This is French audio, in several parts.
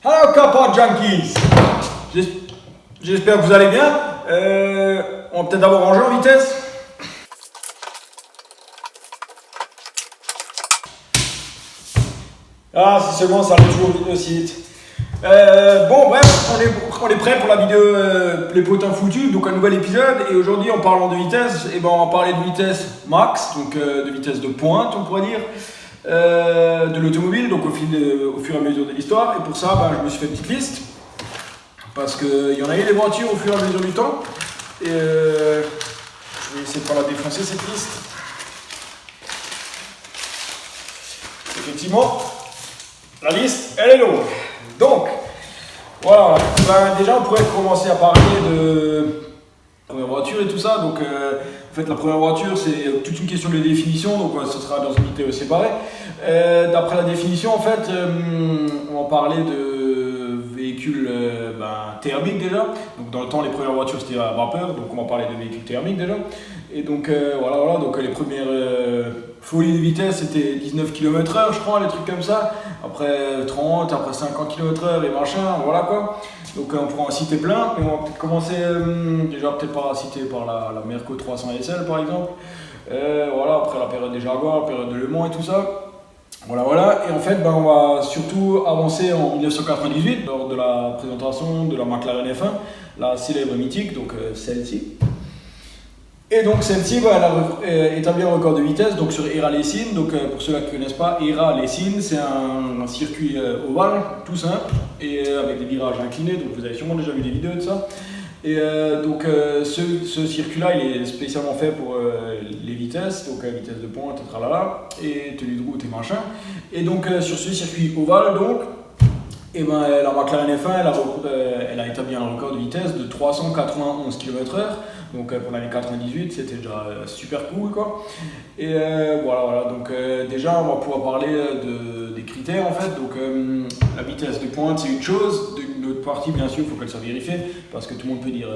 Hello Kappa Junkies. J'espère que vous allez bien. On va peut-être d'abord ranger en vitesse. Ah, si seulement ça allait toujours aussi vite. Bon, bref, on est prêt pour la vidéo Les potins foutus, donc un nouvel épisode. Et aujourd'hui, en parlant de vitesse, on va parler de vitesse max, donc de vitesse de pointe, on pourrait dire, de l'automobile, donc au fur et à mesure de l'histoire. Et pour ça, je me suis fait une petite liste, parce qu'il y en a eu des voitures au fur et à mesure du temps. Et je vais essayer de pas la défoncer, cette liste. Effectivement, la liste, elle est longue. Donc, voilà. Déjà, on pourrait commencer à parler de la première voiture et tout ça. Donc, en fait, la première voiture, c'est toute une question de définition. Donc, ce sera dans une vidéo séparée. D'après la définition, en fait, on va parler de véhicules thermiques déjà. Donc, dans le temps, les premières voitures, c'était à vapeur. Donc, on va parler de véhicules thermiques déjà. Et donc, voilà. Donc, les premières folies de vitesse, c'était 19 km/h, je crois, les trucs comme ça. Après 30, après 50 km/h et machin, voilà quoi. Donc, on pourra en citer plein. Mais on va peut-être commencer, déjà, peut-être par citer par la Merco 300 SL, par exemple. Voilà, après la période des Jaguars, la période de Le Mans et tout ça. Voilà. Et en fait, on va surtout avancer en 1998, lors de la présentation de la McLaren F1, la célèbre mythique, donc celle-ci. Et donc celle-ci, elle a établi un record de vitesse donc sur Erra-Lessine. Donc pour ceux qui ne connaissent pas, Erra-Lessine, c'est un circuit ovale, tout simple, et avec des virages inclinés. Donc vous avez sûrement déjà vu des vidéos de ça. Et donc ce circuit-là, il est spécialement fait pour les vitesses, donc vitesse de pointe, tralala, et tenue de route et machin. Et donc sur ce circuit ovale, donc, la McLaren F1, elle a établi un record de vitesse de 391 km/h. Donc pour l'année 98, c'était déjà super cool quoi. Et voilà. Donc déjà, on va pouvoir parler des critères en fait. Donc la vitesse de pointe, c'est une chose. D'une autre partie, bien sûr, il faut qu'elle soit vérifiée. Parce que tout le monde peut dire,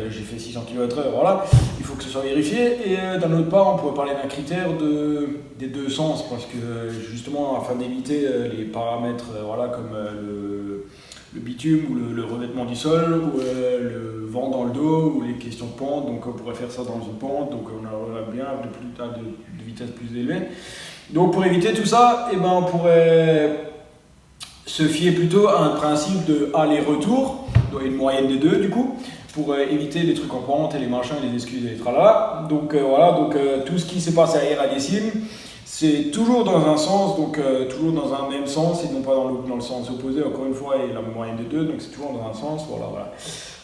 j'ai fait 600 km/h, voilà. Il faut que ce soit vérifié. Et d'un autre part, on pourrait parler d'un critère des deux sens. Parce que justement, afin d'éviter les paramètres comme le bitume ou le revêtement du sol ou le vent dans le dos ou les questions de pente, donc on pourrait faire ça dans une pente, donc on aurait bien de vitesse plus élevée. Donc pour éviter tout ça, on pourrait se fier plutôt à un principe de aller-retour, donc une moyenne des deux du coup, pour éviter les trucs en pente et les machins et les excuses et les tralala. Donc tout ce qui s'est passé à Erra-Lessine, c'est toujours dans un sens, donc toujours dans un même sens et non pas dans le sens opposé, encore une fois, et la moyenne des deux, donc c'est toujours dans un sens, voilà.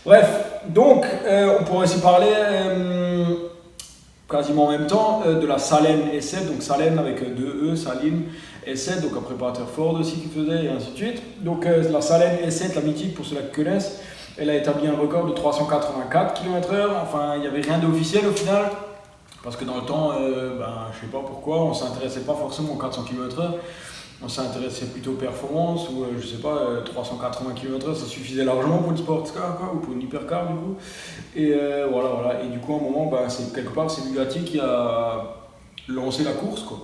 Bref, donc on pourrait aussi parler quasiment en même temps de la Salem S7, donc Salem avec deux E, Saline S7, donc un préparateur Ford aussi qui faisait, et ainsi de suite. Donc la Salem S7, la mythique pour ceux qui connaissent, elle a établi un record de 384 km/h, enfin il n'y avait rien d'officiel au final. Parce que dans le temps, je sais pas pourquoi, on ne s'intéressait pas forcément aux 400 km/h, on s'intéressait plutôt aux performances, ou 380 km/h, ça suffisait largement pour une sports car, ou pour une hypercar du coup. Et voilà. Et du coup, à un moment, c'est Bugatti qui a lancé la course, quoi.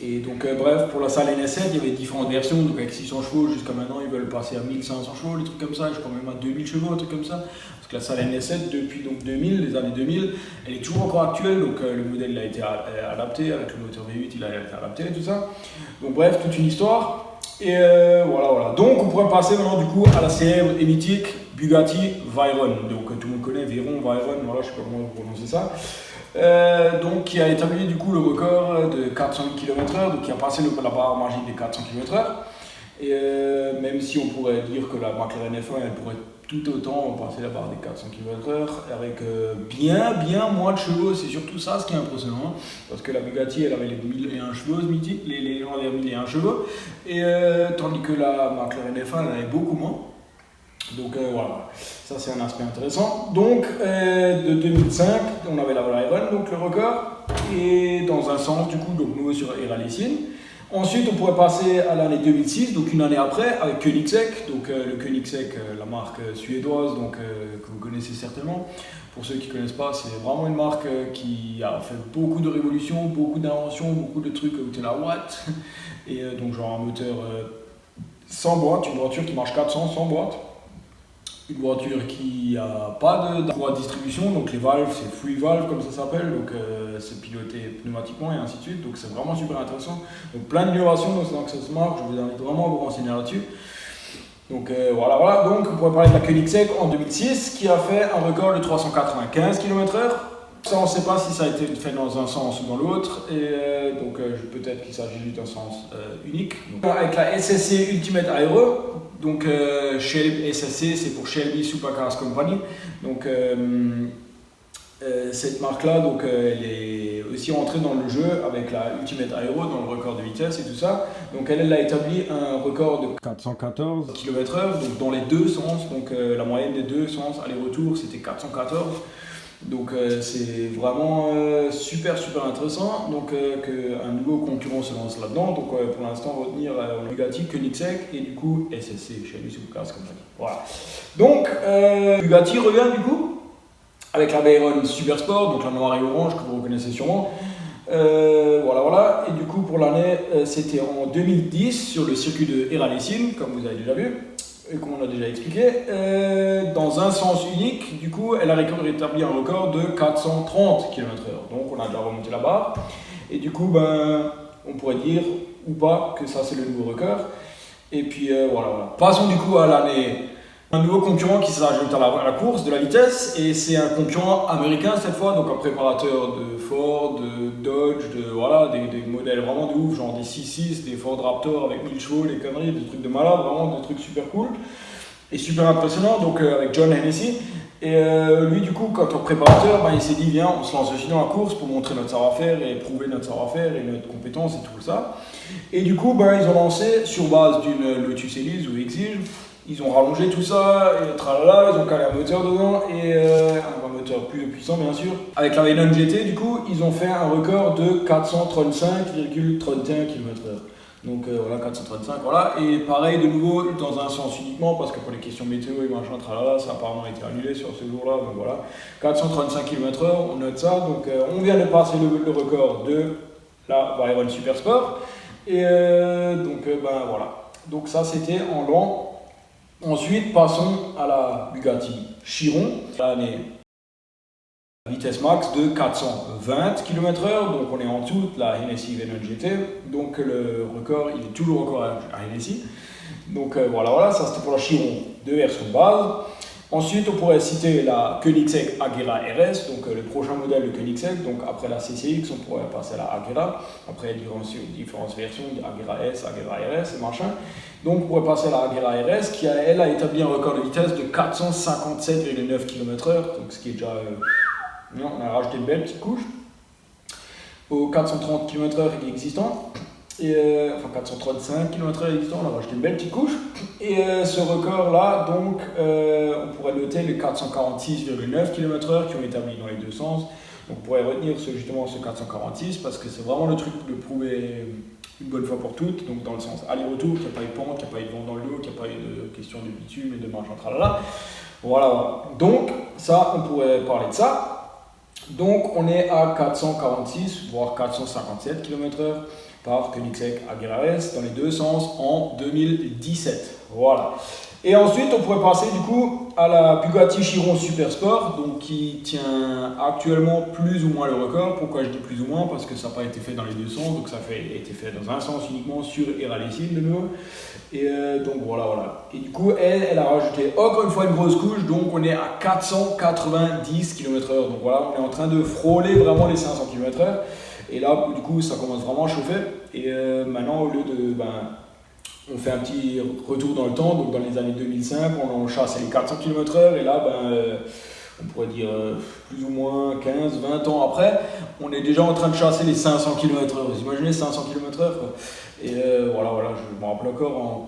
Et donc, pour la Salem S7, il y avait différentes versions, donc avec 600 chevaux, jusqu'à maintenant, ils veulent passer à 1500 chevaux, des trucs comme ça, je crois même à 2000 chevaux, un truc comme ça. Parce que la Salem S7, depuis donc 2000, les années 2000, elle est toujours encore actuelle, donc le modèle a été adapté, avec le moteur V8, il a été adapté et tout ça. Donc bref, toute une histoire. Et voilà. Donc, on pourrait passer maintenant, du coup, à la célèbre et mythique Bugatti Veyron. Donc, tout le monde connaît Veyron, je sais pas comment vous prononcez ça. Donc qui a établi du coup le record de 408 km/h, donc qui a passé la barre magique des 400 km/h. Et même si on pourrait dire que la McLaren F1 elle pourrait tout autant passer la barre des 400 km/h avec bien moins de chevaux, c'est surtout ça ce qui est impressionnant, parce que la Bugatti elle avait les 1001 chevaux mythiques, les légendaires 1001 chevaux, et tandis que la McLaren F1 elle avait beaucoup moins. Donc voilà, ça c'est un aspect intéressant. Donc de 2005, on avait la Veyron, donc le record, et dans un sens du coup, donc nouveau sur Erra-Lessine. Ensuite, on pourrait passer à l'année 2006, donc une année après, avec Koenigsegg. Donc le Koenigsegg, la marque suédoise, donc que vous connaissez certainement. Pour ceux qui ne connaissent pas, c'est vraiment une marque qui a fait beaucoup de révolutions, beaucoup d'inventions, beaucoup de trucs où tu es là, what? Et donc genre un moteur sans boîte, une voiture qui marche 400 sans boîte. Une voiture qui n'a pas de droit de distribution, donc les valves c'est free valve comme ça s'appelle, donc c'est piloté pneumatiquement et ainsi de suite, donc c'est vraiment super intéressant. Donc plein d'innovations dans ce Smart, je vous invite vraiment à vous renseigner là-dessus. Donc voilà, donc on pourrait parler de la Koenigsegg en 2006 qui a fait un record de 395 km/h. Ça on ne sait pas si ça a été fait dans un sens ou dans l'autre, et donc peut-être qu'il s'agit juste d'un sens unique. Donc, avec la SSC Ultimate Aero, donc SSC c'est pour Shelby Supercars Company, donc cette marque là donc elle est aussi rentrée dans le jeu avec la Ultimate Aero dans le record de vitesse et tout ça. Donc elle a établi un record de 414 km/h donc dans les deux sens, donc la moyenne des deux sens aller-retour c'était 414. Donc c'est vraiment super intéressant, donc qu'un nouveau concurrent se lance là-dedans. Donc pour l'instant retenir Bugatti, Koenigsegg et du coup SSC, Shelby Supercars Company. Voilà. Donc Bugatti revient du coup avec la Veyron Supersport, donc la noire et orange que vous reconnaissez sûrement. Voilà. Et du coup pour l'année c'était en 2010 sur le circuit de Eralessin, comme vous avez déjà vu. Et comme on a déjà expliqué, dans un sens unique, du coup, elle a rétabli un record de 430 km/h. Donc on a déjà remonté la barre. Et du coup, on pourrait dire, ou pas, que ça c'est le nouveau record. Et puis voilà. Passons du coup à l'année. Un nouveau concurrent qui s'ajoute à la course de la vitesse, et c'est un concurrent américain cette fois, donc un préparateur de Ford, de Dodge, des modèles vraiment de ouf, genre des 6.6, des Ford Raptor avec 1000 chevaux, les conneries, des trucs de malade, vraiment des trucs super cool et super impressionnants, donc avec John Hennessy. Et lui du coup, quand on préparateur, il s'est dit viens, on se lance aussi dans la course pour montrer notre savoir-faire et prouver notre savoir-faire et notre compétence et tout ça. Et du coup, ils ont lancé sur base d'une Lotus Elise ou Exige. Ils ont rallongé tout ça, et tralala, ils ont calé un moteur dedans, et un moteur plus puissant bien sûr. Avec la Veyron GT, du coup, ils ont fait un record de 435,31 km/h. Donc voilà, 435, voilà. Et pareil, de nouveau, dans un sens uniquement, parce que pour les questions météo et machin, tralala, ça a apparemment été annulé sur ce jour-là, donc voilà. 435 km/h, on note ça. Donc on vient de passer le record de la Veyron Supersport. Et voilà. Donc ça, c'était en l'an. Ensuite, passons à la Bugatti Chiron, l'année vitesse max de 420 km/h, donc on est en dessous de la Hennessy Veyron GT, donc le record, il est toujours encore à Hennessy. Donc voilà, ça c'était pour la Chiron de version base. Ensuite, on pourrait citer la Koenigsegg Agera RS, donc le prochain modèle de Koenigsegg. Donc après la CCX, on pourrait passer à la Agera. Après, différentes versions, Agera S, Agera RS et machin. Donc on pourrait passer à la Agera RS qui, elle, a établi un record de vitesse de 457,9 km/h. Donc ce qui est déjà... on a rajouté une belle petite couche aux 430 km/h existants. Enfin 435 km/h existants, on a rajouté une belle petite couche. Et ce record-là, donc, on pourrait noter les 446,9 km/h qui ont établi dans les deux sens. Donc on pourrait retenir justement ce 446 parce que c'est vraiment le truc de prouver une bonne fois pour toutes. Donc dans le sens aller-retour, qu'il n'y a pas eu de pente, qu'il n'y a pas eu de vent dans le dos, qu'il n'y a pas eu de question de bitume et de marche en tralala. Voilà. Donc ça, on pourrait parler de ça. Donc on est à 446 voire 457 km/h par Koenigsegg Agera S dans les deux sens en 2017. Voilà. Et ensuite, on pourrait passer du coup à la Bugatti Chiron Supersport, donc qui tient actuellement plus ou moins le record. Pourquoi je dis plus ou moins? Parce que ça n'a pas été fait dans les deux sens, donc ça a été fait dans un sens uniquement sur Eralessin de nouveau. Et donc voilà. Et du coup, elle a rajouté encore une fois une grosse couche, donc on est à 490 km/h. Donc voilà, on est en train de frôler vraiment les 500 km/h. Et là, du coup, ça commence vraiment à chauffer. Et maintenant, au lieu de... on fait un petit retour dans le temps, donc dans les années 2005, on chasse les 400 km/h, et là, on pourrait dire plus ou moins 15, 20 ans après, on est déjà en train de chasser les 500 km/h. Vous imaginez 500 km/h quoi. Et voilà, je me rappelle encore,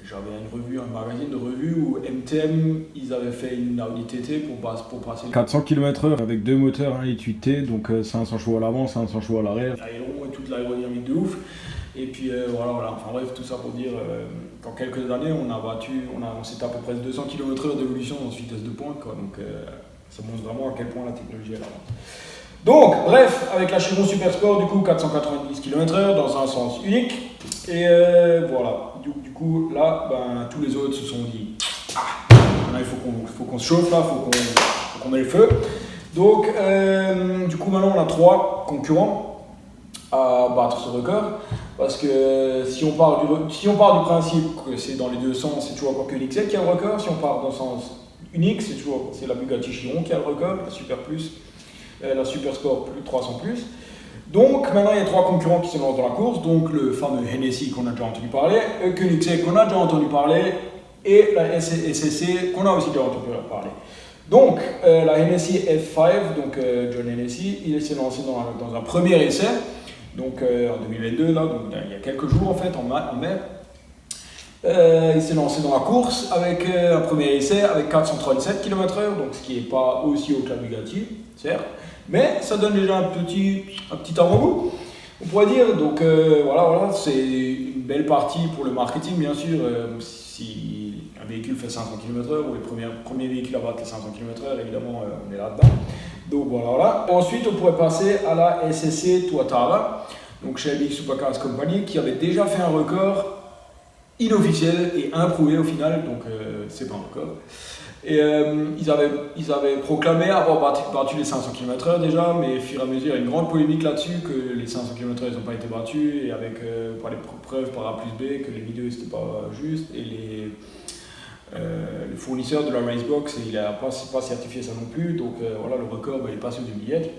j'avais une revue, un magazine de revue où MTM, ils avaient fait une Audi TT pour passer 400 km/h avec deux moteurs 1.8T, donc 500 chevaux à l'avant, 500 chevaux à l'arrière. L'aéron et toute l'aérodynamique de ouf. Et puis voilà, enfin bref, tout ça pour dire qu'en quelques années, on s'est à peu près 200 km/h d'évolution dans cette vitesse de pointe, quoi. Donc ça montre vraiment à quel point la technologie est là. Donc, bref, avec la Chiron Supersport, du coup, 490 km/h dans un sens unique. Et voilà, du coup, là, ben, tous les autres se sont dit il faut qu'on se chauffe là, il faut qu'on ait le feu. Donc, du coup, maintenant on a 3 concurrents à battre ce record. Parce que si on part du principe que c'est dans les deux sens, c'est toujours encore Koenigsegg qui a le record. Si on part dans le sens unique, c'est la Bugatti Chiron qui a le record, la Super Plus, la Super Sport plus 300 plus. Donc maintenant il y a 3 concurrents qui se lancent dans la course, donc le fameux Hennessy qu'on a déjà entendu parler, Koenigsegg qu'on a déjà entendu parler, et la SSC qu'on a aussi déjà entendu parler. Donc la Hennessy F5, donc John Hennessy, il s'est lancé dans un premier essai, donc en 2022, là, donc, il y a quelques jours en fait, en mai. Il s'est lancé dans la course avec un premier essai avec 437 km/h, donc ce qui n'est pas aussi haut que la Bugatti, certes, mais ça donne déjà un petit avant-goût, on pourrait dire. Donc voilà, c'est une belle partie pour le marketing, bien sûr. Si un véhicule fait 500 km/h, ou les premiers véhicules à battre les 500 km/h, évidemment, on est là-dedans. Donc voilà. Ensuite, on pourrait passer à la SSC Tuatara, donc Shelby Supercars Company, qui avait déjà fait un record inofficiel et improuvé au final, donc c'est pas un record. Et ils avaient proclamé avoir battu les 500 km/h déjà, mais au fur et à mesure, il y a une grande polémique là-dessus, que les 500 km/h n'ont pas été battus, et avec par les preuves par A plus B, que les vidéos c'était pas juste, et le fournisseur de la Racebox, il n'a pas certifié ça non plus, donc voilà, le record il est passé aux oubliettes.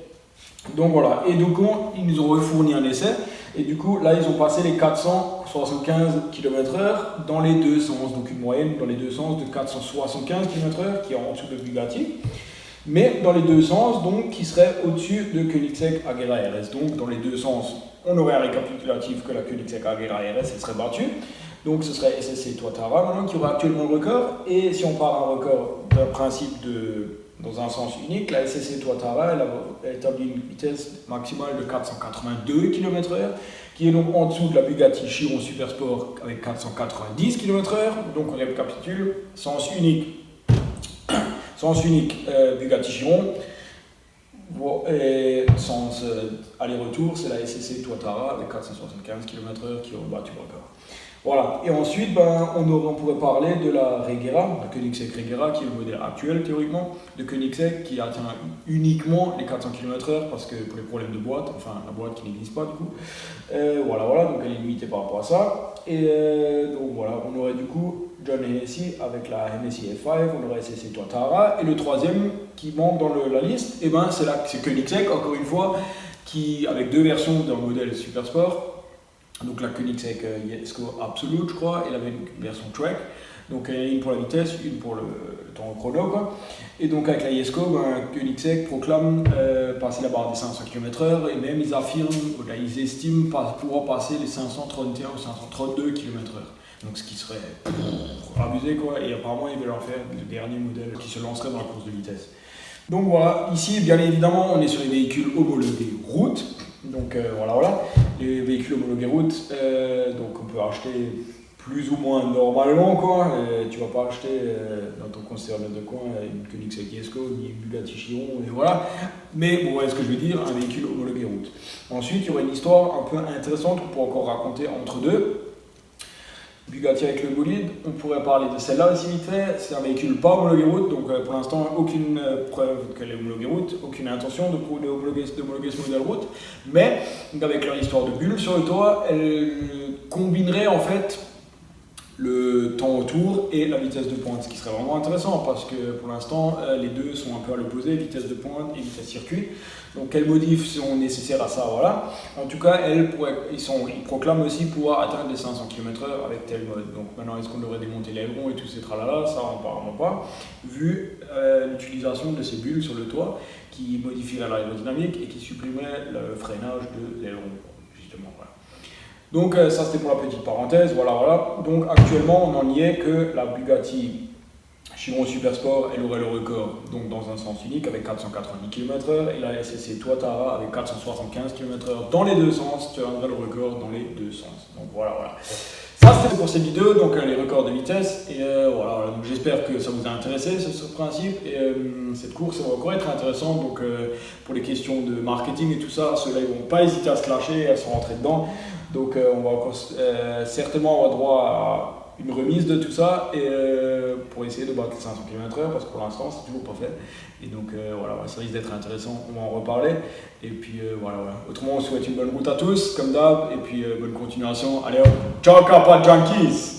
Donc voilà, et donc ils nous ont refourni un essai, et du coup là ils ont passé les 475 km/h dans les deux sens, donc une moyenne dans les deux sens de 475 km/h qui est en dessous de Bugatti, mais dans les deux sens, donc qui serait au-dessus de Koenigsegg Agera RS. Donc dans les deux sens, on aurait un récapitulatif que la Koenigsegg Agera RS elle serait battue, donc ce serait SSC Tuatara maintenant qui aurait actuellement le record, et si on part un record d'un principe dans un sens unique, la SSC Tuatara elle établit une vitesse maximale de 482 km/h, qui est donc en dessous de la Bugatti Chiron Super Sport avec 490 km/h. Donc on récapitule, sens unique Bugatti Chiron, et sens aller-retour, c'est la SSC Tuatara avec 475 km/h qui aurait battu le record. Voilà, et ensuite on pourrait parler de la Regera, la Koenigsegg Regera, qui est le modèle actuel théoriquement de Koenigsegg, qui atteint uniquement les 400 km/h parce que pour les problèmes de boîte, enfin la boîte qui n'existe pas du coup. Voilà, donc elle est limitée par rapport à ça. Et donc voilà, on aurait du coup John Hennessy avec la Hennessy F5, on aurait SSC Tuatara, et le troisième qui manque dans la liste, c'est Koenigsegg, encore une fois, qui avec 2 versions d'un modèle Super Sport. Donc la Koenigsegg Jesko Absolute, je crois, et elle avait une version Trek. Donc une pour la vitesse, une pour le temps chrono, quoi. Et donc avec la Jesko, Koenigsegg proclame passer la barre des 500 km/h, et même ils affirment, ils estiment pouvoir passer les 531 ou 532 km/h. Donc ce qui serait abusé, quoi. Et apparemment ils veulent en faire le dernier modèle qui se lancerait dans la course de vitesse. Donc voilà, ici bien évidemment on est sur les véhicules homologués route. Donc voilà, les véhicules homologués route, donc on peut acheter plus ou moins normalement, quoi. Tu vas pas acheter dans ton concessionnaire de coin une Koenigsegg Jesko ni une Bugatti Chiron, et voilà. Mais bon, est-ce que je veux dire un véhicule homologué route. Ensuite, il y aurait une histoire un peu intéressante qu'on pourrait encore raconter entre deux. Bugatti avec le bolide, on pourrait parler de celle-là aussi vite fait. C'est un véhicule pas homologué route, donc pour l'instant aucune preuve qu'elle est homologuée route, aucune intention d'homologuer ce modèle route, mais avec leur histoire de bulle sur le toit, elle combinerait en fait le temps autour et la vitesse de pointe, ce qui serait vraiment intéressant parce que pour l'instant les deux sont un peu à l'opposé, vitesse de pointe et vitesse circuit. Donc quelles modifs sont nécessaires à ça, voilà. En tout cas, ils proclament aussi pouvoir atteindre les 500 km/h avec tel mode. Donc maintenant, est-ce qu'on devrait démonter l'aileron et tous ces tralala, ça apparemment pas, vu l'utilisation de ces bulles sur le toit qui modifierait l'aérodynamique et qui supprimerait le freinage de l'aileron, justement, voilà. Donc ça c'était pour la petite parenthèse, voilà. Donc actuellement on n'en y est que la Bugatti Chiron Super Sport, elle aurait le record donc dans un sens unique avec 490 km/h, et la SSC Tuatara avec 475 km/h dans les deux sens, tu aurais le record dans les deux sens. Donc voilà. Ça c'était pour cette vidéo, donc les records de vitesse, et voilà, donc j'espère que ça vous a intéressé ce principe, et cette course va encore être intéressante, donc pour les questions de marketing et tout ça, ceux-là ils vont pas hésiter à se clasher, à se rentrer dedans. Donc on va certainement avoir droit à une remise de tout ça et, pour essayer de battre les 500 km/h parce que pour l'instant c'est toujours pas fait. Et donc voilà, ça risque d'être intéressant, on va en reparler. Et puis voilà. Autrement on souhaite une bonne route à tous comme d'hab et puis bonne continuation. Allez hop, ciao Kappa Junkies!